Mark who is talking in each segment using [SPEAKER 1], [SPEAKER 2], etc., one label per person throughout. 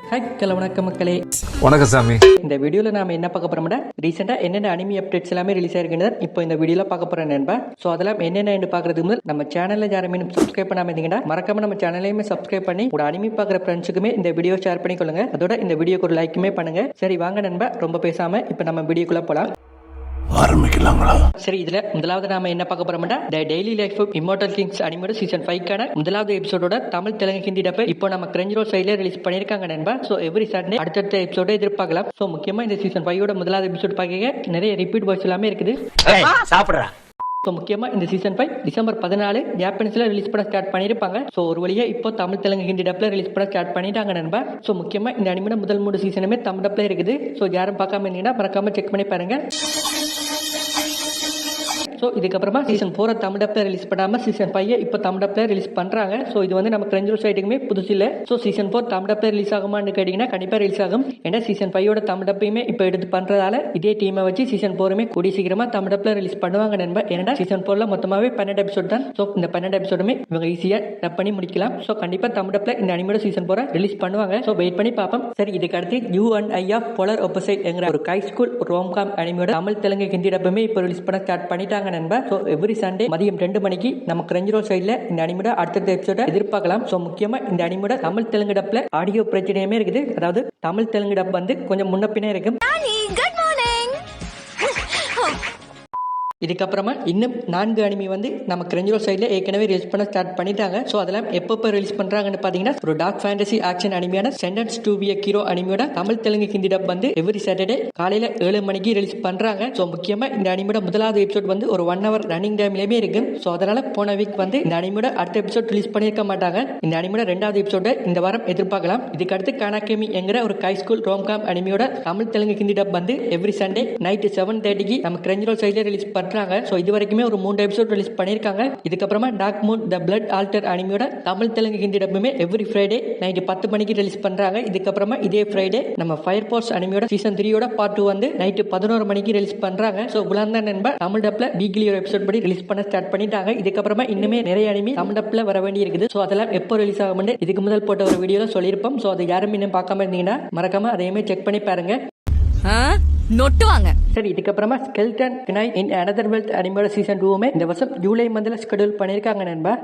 [SPEAKER 1] Hi வணக்கம் மக்களே.
[SPEAKER 2] வணக்கம் சாமி.
[SPEAKER 1] இந்த வீடியோவில் நாம என்ன பார்க்க போறோம்னா ரீசெண்டாக என்னென்ன அனிமி அப்டேட்ஸ் எல்லாமே ரிலீஸ் ஆயிருக்குன்னு இப்போ இந்த வீடியோவில் பார்க்க போறேன் நண்பா. ஸோ அதெல்லாம் என்னென்னு பார்க்கறதுக்கு முதல் நம்ம சேனலில் யாருமே சப்ஸ்கிரைப் பண்ணாம இருந்தீங்கன்னா மறக்காம நம்ம சேனலையுமே சப்ஸ்கிரைப் பண்ணி ஒரு அனிமி பார்க்குற ஃப்ரெண்ட்ஸுக்குமே இந்த வீடியோ ஷேர் பண்ணிக்கொள்ளுங்க. அதோட இந்த வீடியோக்கு ஒரு லைக்குமே பண்ணுங்க. சரி வாங்க நண்பா, ரொம்ப பேசாம இப்போ நம்ம வீடியோக்குள்ள போலாம்.
[SPEAKER 2] ஆரம்பிக்கலாங்களா?
[SPEAKER 1] சரி, இதுல முதலாவது நாம என்ன பார்க்க போறோம்னா the daily life of immortal kings அனிமேட் சீசன் 5க்கான முதலாவது எபிசோடோட தமிழ் தெலுங்கு ஹிந்தி டப் இப்போ நம்ம கிரன்ச்சிரோல் சைட்ல ரிலீஸ் பண்ணிருக்காங்க நண்பா. சோ எவ்ரி சாட்டர்டே அடுத்தடுத்த எபிசோட எதிர்பார்க்கலாம். சோ முக்கியமா இந்த சீசன் 5ஓட முதலாவது எபிசோட் பார்க்க நிறைய ரிப்பீட் வாய்ஸ் எல்லாமே இருக்குது.
[SPEAKER 2] சாப்பிடுறா.
[SPEAKER 1] ஸோ முக்கியமாக இந்த சீசன் 5 டிசம்பர் 14 ஜாப்பனீஸில் ரிலீஸ் பண்ண ஸ்டார்ட் பண்ணியிருப்பாங்க. ஸோ ஒரு வழியாக இப்போ தமிழ் தெலுங்கு ஹிந்தி டப்பில் ரிலீஸ் பண்ண ஸ்டார்ட் பண்ணிட்டாங்க நண்பா. ஸோ முக்கியமாக இந்த அனிமேட் முதல் 3 சீசனுமே தமிழ் டப்பில் இருக்குது. ஸோ யாரும் பார்க்காம இருந்தீங்கன்னா மறக்காம செக் பண்ணி பாருங்க. ஸோ இதுக்கப்புறமா சீசன் 4 தமிழ் டப்பில் ரிலீஸ் பண்ணாமல் சீசன் 5 இப்போ தமிழ் டப்பில் ரிலீஸ் பண்ணுறாங்க. ஸோ இது வந்து நம்ம கிரன்ச்சிரோல் சைட்டுக்குமே புதுசு இல்லை. ஸோ சீசன் 4 தமிழ் டப்பில் ரிலீஸ் ஆகுமான்னு கேட்டிங்கன்னா கண்டிப்பாக ரிலீஸ் ஆகும். ஏன்னா சீசன் 5ஓட தமிழ் டப்பையுமே இப்போ எடுத்து பண்ணுறதால இதே டீமை வச்சு சீசன் 4மே கூடிய சீக்கிரமாக தமிழ் டப்பில் ரிலீஸ் பண்ணுவாங்க நண்பா. ஏன்னா சீசன் 4ல மொத்தமாகவே 12 எபிசோட் தான். ஸோ இந்த 12 எபிசோடுமே இவங்க ஈஸியாக டப் பண்ணி முடிக்கலாம். ஸோ கண்டிப்பாக தமிழ் டப்பில் இந்த அனிமேட் சீசன் 4 ரிலீஸ் பண்ணுவாங்க. ஸோ வெயிட் பண்ணி பார்ப்போம். சரி, இதுக்கு அடுத்து U&I ஆஃப் போலர் ஆப்போசைட் என்கிற ஒரு ஹை ஸ்கூல் ரோம்காம் அனிமேட் தமிழ் தெலுங்கு ஹிந்தி டப்புமே இப்போ ரிலீஸ் பண்ண ஸ்டார்ட் பண்ணிட்டாங்க நண்பா. ஸோ எவ்ரி சண்டே மதியம் 2 மணிக்கு நம்ம கிரன்ச்சிரோல் சைட்ல இந்த அனிமேட் அடுத்த எபிசோட எதிர்பார்க்கலாம். ஸோ முக்கியமா இந்த அனிமேட் தமிழ் தெலுங்கு டப்ல ஆடியோ பிரச்சனையுமே இருக்குது. அதாவது தமிழ் தெலுங்கு டப் வந்து கொஞ்சம் முன்ன பின்னே இருக்கும். இதுக்கப்புறமா இன்னும் 4 அனிமி வந்து நம்ம கிரன்ச்சிரோல் சைட்ல ஏற்கனவே ரிலீஸ் பண்ண ஸ்டார்ட் பண்ணிட்டாங்க. ஸோ அதெல்லாம் எப்பப்போ ரிலீஸ் பண்றாங்கன்னு பாத்தீங்கன்னா ஒரு டார்க் ஃபேண்டசி ஆக்ஷன் அனிமியான sentenced to be a hero அனிமியோட தமிழ் தெலுங்கு ஹிந்தி டப் வந்து எவ்ரி சாட்டர்டே காலையில 7 மணிக்கு ரிலீஸ் பண்றாங்க. ஸோ முக்கியமா இந்த அனிமியோட முதலாவது எபிசோட் வந்து ஒரு 1 hour ரன்னிங் டைம்லயுமே இருக்கு. ஸோ அதனால போன வீக் வந்து இந்த அனிமியோட அடுத்த எபிசோட் ரிலீஸ் பண்ணிருக்க மாட்டாங்க. இந்த அனிமியோட 2வது எபிசோட இந்த வாரம் எதிர்பார்க்கலாம். இதுக்கு அடுத்து கானாகேமி என்கிற ஒரு ஹை ஸ்கூல் ரோம்காம் அனிமியோட தமிழ் தெலுங்கு ஹிந்தி டப் வந்து எவ்ரி சண்டே நைட் 7:30க்கு நம்ம கிரன்ச்சிரோல் சைட்ல ரிலீஸ் பண்றாங்க. ஸோ இது வரைக்குமே ஒரு 3 எபிசோட் ரிலீஸ் பண்ணிருக்காங்க. இதுக்கப்புறமா dark moon the blood altar அனிமியோட தமிழ் தெலுங்கு ஹிந்தி டப்புமே எவ்ரி ஃப்ரைடே நைட் 10 மணிக்கு ரிலீஸ் பண்றாங்க. இதுக்கப்புறமா இதே ஃப்ரைடே நம்ம ஃபயர் ஃபோர்ஸ் அனிமியோட சீசன் 3ஓட பார்ட் 2 வந்து நைட் 11 மணிக்கு ரிலீஸ் பண்றாங்க. ஸோ புலாந்தா நண்பா தமிழ் டப்ல வீக்லி ஒரு எபிசோட் படி ரிலீஸ் பண்ண ஸ்டார்ட் பண்ணிட்டாங்க. இதுக்கப்புறமா இன்னுமே நிறைய அனிமி தமிழ் டப்ல வர வேண்டி இருக்குது. ஸோ அதெல்லாம் எப்போ ரிலீஸ் ஆகும்னு இதுக்கு முதல் போட்ட ஒரு வீடியோல சொல்லியிருப்போம். ஸோ அது யாரும் இன்னும் பார்க்காம இருந்தீங்கன்னா மறக்காம அதையுமே செக் பண்ணி பாருங்க.
[SPEAKER 3] நொட்டுவாங்க.
[SPEAKER 1] சரி, இதுக்கப்புறமா skeleton night in another world animate season 2மே இந்த வருஷம் ஜூலை மந்த்ல ஷெட்யூல் பண்ணிருக்காங்க நண்பா.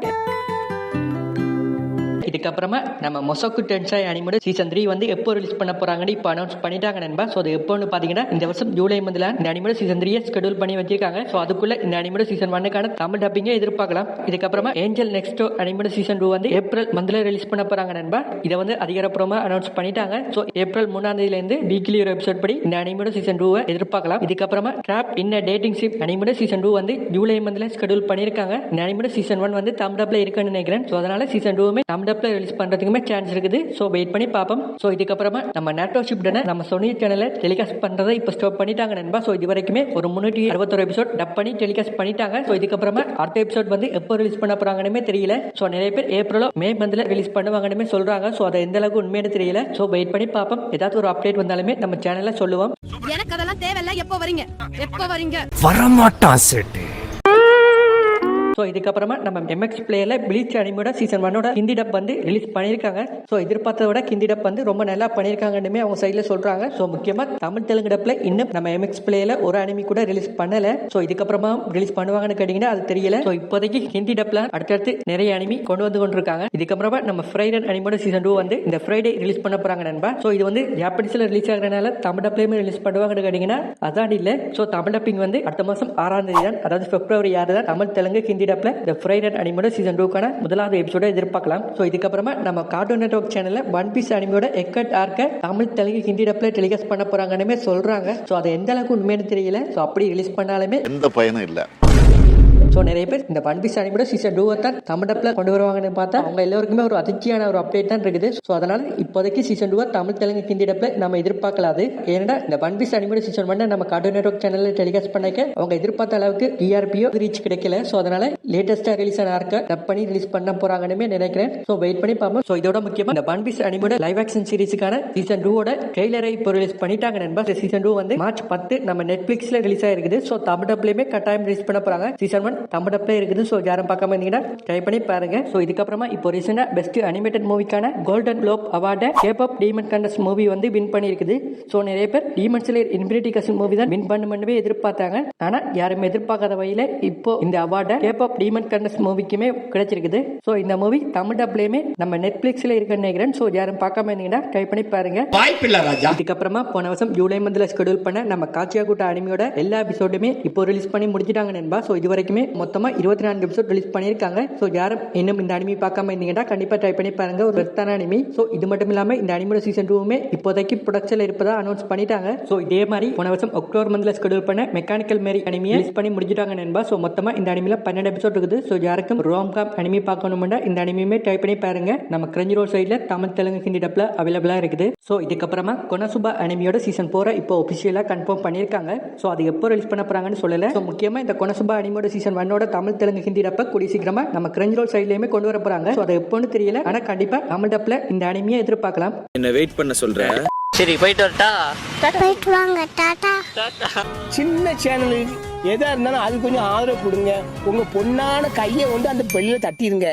[SPEAKER 1] இதுக்கப்புறமா நம்ம மொசோக்கு டென்சாய் அனிமேட் சீசன் 3 வந்து எப்போ ரிலீஸ் பண்ண போறாங்கன்னு இப்போ அனௌன்ஸ் பண்ணிட்டாங்க நண்பா. ஸோ அது எப்போன்னு பாத்தீங்கன்னா இந்த வருஷம் ஜூலை மந்த்ல இந்த அனிமேட் சீசன் 3 ஷெட்யூல் பண்ணி வச்சிருக்காங்க. ஸோ அதுக்குள்ள இந்த அனிமேட் சீசன் 1க்கான தமிழ் டப்பிங்க எதிர்பார்க்கலாம். இதுக்கப்புறமா ஏஞ்சல் நெக்ஸ்ட் அனிமேட் சீசன் 2 வந்து ஏப்ரல் மந்த்ல ரிலீஸ் பண்ண போறாங்க நண்பா. இதை வந்து அதிகாரப்பூர்வமா அனௌன்ஸ் பண்ணிட்டாங்க. ஸோ ஏப்ரல் 3ஆம் தேதியில இருந்து வீக்லி ஒரு எபிசோட் படி இந்த அனிமேட் சீசன் 2 எதிர்பார்க்கலாம். இதுக்கப்புறமா drop in dating ship animate season 2 வந்து ஜூலை மந்த்ல ஷெட்யூல் பண்ணிருக்காங்க. இந்த அனிமேட் சீசன் 1 வந்து தமிழ் டப்ல இருக்குன்னு நினைக்கிறேன். ஸோ அதனால சீசன் 2மே தமிழ் டப்ல ரிலீஸ் பண்றதுக்குமே சான்ஸ் இருக்குது. சோ வெயிட் பண்ணி பாப்போம். சோ இதுக்கப்புறமா நம்ம நேட்டோ ஷிப்டனை நம்ம சோனி சேனல்ல டெலிகாஸ்ட் பண்றதை இப்போ ஸ்டாப் பண்ணிட்டாங்க நண்பா. சோ இது வரைக்குமே ஒரு 361 எபிசோட் டப் பண்ணி டெலிகாஸ்ட் பண்ணிட்டாங்க. சோ இதுக்கப்புறமா அடுத்த எபிசோட் வந்து எப்போ ரிலீஸ் பண்ண போறாங்கன்னு தெரியல. சோ நிறைய பேர் ஏப்ரலோ மே மந்த்ல ரிலீஸ் பண்ணுவாங்கன்னு சொல்றாங்க. சோ அது எந்த அளவுக்கு உண்மையான தெரியல. சோ வெயிட் பண்ணி பாப்போம். ஏதாவது ஒரு அப்டேட் வந்தாலுமே நம்ம சேனல்ல சொல்லுவோம்.
[SPEAKER 3] எனக்கு அதெல்லாம் தேவையில்ல. எப்போ வரீங்க
[SPEAKER 2] வரமாட்டான் செட்டு.
[SPEAKER 1] ஸோ இதுக்கப்புறமா நம்ம MX பிளேயர்ல ப்ளீச் அனிமேட சீசன் 1ஓட ஹிந்தி டப் வந்து ரிலீஸ் பண்ணியிருக்காங்க. ஸோ எதிர்பார்த்தத விட ஹிந்தி டப் வந்து ரொம்ப நல்லா பண்ணியிருக்காங்கன்னு அவங்க சைடில் சொல்றாங்க. ஸோ முக்கியமா தமிழ் தெலுங்கு டப்ல இன்னும் நம்ம MX பிளேயர்ல ஒரு அனிமி கூட ரிலீஸ் பண்ணல. ஸோ இதுக்கப்புறமா ரிலீஸ் பண்ணுவாங்கன்னு கேட்டீங்கன்னா அது தெரியல. ஸோ இப்போதைக்கு ஹிந்தி டப்ல அடுத்தடுத்து நிறைய அனிமி கொண்டு வந்து கொண்டிருக்காங்க. இதுக்கப்புறமா நம்ம ஃப்ரைடே அனிமேட சீசன் 2 வந்து இந்த ஃப்ரைடே ரிலீஸ் பண்ண போறாங்க நண்பா. ஸோ இது வந்து ஜாப்பனீஸ்ல ரிலீஸ் ஆகிறதுனால தமிழ் டப்லயுமே ரிலீஸ் பண்ணுவாங்கன்னு கேட்டீங்கன்னா அதான் இல்ல. ஸோ தமிழ் டப்பிங் வந்து அடுத்த மாசம் 6ஆம் தேதி தான், அதாவது பிப்ரவரி 6 தான் தமிழ் தெலுங்கு ஹிந்தி டப்ல இந்த ஃப்ரைடே அனிமேட சீசன் 2க்கான முதலாவது எபிசோட எதிர்பார்க்கலாம். சோ இதுக்கப்புறமா நம்ம கார்ட்டூன் நெட்வொர்க் சேனல்ல ஒன் பீஸ் அனிமேட எக்கட் ஆர்க்க தமிழ் தெலுங்கு ஹிந்தி டப்ல டெலிகாஸ்ட் பண்ண போறாங்கன்னு சொல்றாங்க. சோ அது எந்த அளவுக்கு உண்மைன்னு தெரியல. சோ அப்படி ரிலீஸ் பண்ணாலுமே
[SPEAKER 2] எந்த பயனும் இல்ல.
[SPEAKER 1] ஸோ நிறைய பேர் இந்த ஒன் பீஸ் அனிமேட சீசன் 2 தான் தமிழ் டப்ல கொண்டு வருவாங்கன்னு பார்த்தா அவங்க எல்லாருக்குமே ஒரு அதிர்ச்சியான ஒரு அப்டேட் தான் இருக்குது. ஸோ அதனால இப்போதைக்கு சீசன் 2 தமிழ் தெலுங்கு ஹிந்தி டப்ல நம்ம எதிர்பார்க்கலாது. ஏன்னா இந்த ஒன் பீஸ் அனிமேட சீசன் 1 நம்ம கார்ட்டூன் நெட்வொர்க் சேனல்ல டெலிகாஸ்ட் பண்ணிக்க அவங்க எதிர்பார்த்த அளவுக்கு டிஆர்பியோ ரீச் கிடைக்கல. ஸோ அதனால லேட்டஸ்டா ரிலீஸ் ஆன ஆர்க்க டப் பண்ணி ரிலீஸ் பண்ண போறாங்கன்னு நினைக்கிறேன். ஸோ வெயிட் பண்ணி பார்ப்போம். ஸோ இதோட முக்கியமா இந்த ஒன் பீஸ் அனிமேட லைவ் ஆக்ஷன் சீரிஸுக்கான சீசன் 2ஓட ட்ரெய்லரை இப்போ ரிலீஸ் பண்ணிட்டாங்க நண்பா. சீசன் 2 வந்து மார்ச் 10 நம்ம நெட்ஃபிளிக்ஸ்ல ரிலீஸ் ஆயிருக்குது. ஸோ தமிழ் டப்லயுமே கட்டாயம் ரிலீஸ் பண்ண போறாங்க. சீசன் 1 தமிழ் டப்ல இருக்குது. ஸோ யாரும் பார்க்காம இருந்தீங்கன்னா ட்ரை பண்ணி பாருங்க. ஸோ இதுக்கப்புறமா இப்போ ரீசெண்டா பெஸ்ட் அனிமேட்டட் மூவிக்கான கோல்டன் குளோப் அவார்டை கேபாப் டீமன் கண்டஸ் மூவி வந்து வின் பண்ணியிருக்குது. ஸோ நிறைய பேர் demon slayer infinity castle movie தான் வின் பண்ணுமே எதிர்பார்த்தாங்க. ஆனா யாருமே எதிர்பார்க்காத வகையில இப்போ இந்த அவார்டை கேபாப் டீமன் கண்டஸ் மூவிக்குமே கிடைச்சிருக்குது. ஸோ இந்த மூவி தமிழ் டப்லயுமே நம்ம நெட்ஃபிளிக்ஸ்ல இருக்குன்னு நினைக்கிறேன். ஸோ யாரும் பார்க்காம இருந்தீங்கன்னா ட்ரை பண்ணி பாருங்க. இதுக்கப்புறமா போன வருஷம் ஜூலை மந்த்ல ஷெட்யூல் பண்ண நம்ம காச்சியா கூட்ட அனிமியோட எல்லா எபிசோடுமே இப்போ ரிலீஸ் பண்ணி முடிச்சிட்டாங்க நண்பா. ஸோ இது வரைக்குமே மொத்தமா 24 எபிசோட் ரிலீஸ் பண்ணியிருக்காங்க. ஸோ யாரும் இன்னும் இந்த அனிமி பார்க்காம இருந்தீங்கன்னா கண்டிப்பா ட்ரை பண்ணி பாருங்க. ஒரு பெஸ்டான அனிமி. ஸோ இது மட்டும் இல்லாம இந்த அனிமியோட சீசன் 2மே இப்போதைக்கு ப்ரொடக்ஷன்ல இருப்பதா அனௌன்ஸ் பண்ணிட்டாங்க. ஸோ இதே மாதிரி போன வருஷம் அக்டோபர் மந்த்ல ஷெட்யூல் பண்ண மெக்கானிக்கல் மேரி அனிமியை ரிலீஸ் பண்ணி முடிச்சிட்டாங்க நண்பா. ஸோ மொத்தமா இந்த அனிமில 12 எபிசோட் இருக்குது. ஸோ யாருக்கும் ரோம்காம் அனிமி பார்க்கணும்னா இந்த அனிமியுமே ட்ரை பண்ணி பாருங்க. நம்ம கிரன்ச்சிரோல் சைட்ல தமிழ் தெலுங்கு ஹிந்தி டப்ல அவைலபிளா இருக்குது. ஸோ இதுக்கப்புறமா கொனசுபா அனிமியோட சீசன் 4 இப்போ ஒபிஷியலா கன்ஃபார்ம் பண்ணியிருக்காங்க. ஸோ அது எப்போ ரிலீஸ் பண்ண போறாங்கன்னு சொல்லல. ஸோ முக்கியமா இந்த கொனசுபா அனிமியோட சீசன் 1ஓட தமிழ் தெலுங்கு ஹிந்தி டப்ப கூடிய சீக்கிரமா நம்ம கிரன்ச்சிரோல் சைட்லயுமே கொண்டு வர போறாங்க. ஸோ அது எப்போன்னு தெரியல. ஆனா கண்டிப்பா தமிழ் டப்ல இந்த அனிமியை எதிர்பார்க்கலாம்.
[SPEAKER 4] என்ன வெயிட் பண்ண சொல்றேன்.
[SPEAKER 5] சரி போயிட்டு வரட்டா?
[SPEAKER 6] போயிட்டு வாங்க. டாடா.
[SPEAKER 7] சின்ன சேனல் எதா இருந்தாலும் அது கொஞ்சம் ஆதரவு கொடுங்க. உங்க பொண்ணான கையை வந்து அந்த பெல்லில தட்டிடுங்க.